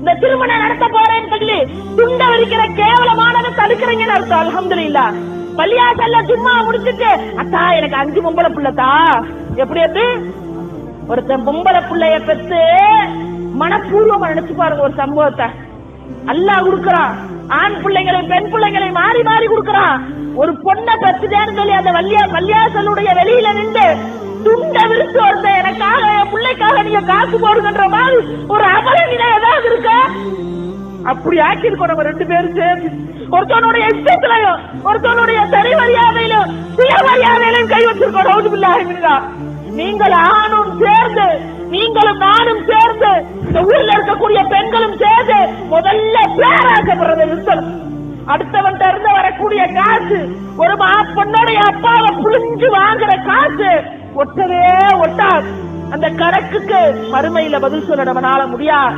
இந்த திருமணம் நடத்த போறேன்னு சொல்லி துண்ட விரிக்கிற கேவலமானதை தடுக்கிறீங்கன்னு அர்த்தம். அல்ஹம்துலில்லாஹ். பள்ளியாசல்ல சும்மா முடிச்சுட்டு அத்தா எனக்கு 5 பொம்பளை பிள்ளைத்தா. எப்படி அது? ஒருத்தன் பொம்பளை பிள்ளைய பெற்று மனப்பூர்வமா நினைச்சு பாருங்க ஒரு சம்பவத்தை. அல்லாஹ் கொடுக்கறான், ஆண் பிள்ளைகளை பெண் பிள்ளைகளை மாறி மாறி கொடுக்கறான். ஒரு பொண்ணை பெற்றுதேன்னு சொல்லி அந்த பள்ளியாசலுடைய வெளியில நின்று துண்ட விரிச்சு ஒருத்தன் எனக்காக என் பிள்ளைக்காக நீங்க காசு போடுங்கன்ற மாதிரி ஒரு அமல நிலை ஏதாவது இருக்கா? அப்படி ஆக்கிருக்கோம் நம்ம 2 பேரும் சேர்ந்து. ஒருத்தனுடைய இஷ்டத்திலையும் ஒருத்தனுடைய சரி மரியாதையிலும் சுயமரியாதையிலும் கை வச்சிருக்கோம். நவுதுபில்லாஹ். நீங்கள் ஆணும் சேர்ந்து, நீங்களும் நானும் சேர்ந்து, இந்த ஊர்ல இருக்கக்கூடிய பெண்களும் சேர்ந்து முதல்ல பேராக்கப்படுறதை நிறுத்தணும். அடுத்தவன் இருந்து வரக்கூடிய காசு, ஒரு பொண்ணுடைய அப்பாவை புரிஞ்சு வாங்குற காசு ஒட்டவே ஒட்டாது. அந்த கணக்குக்கு மறுமையில பதில் சொல்ல நம்மளால முடியாது.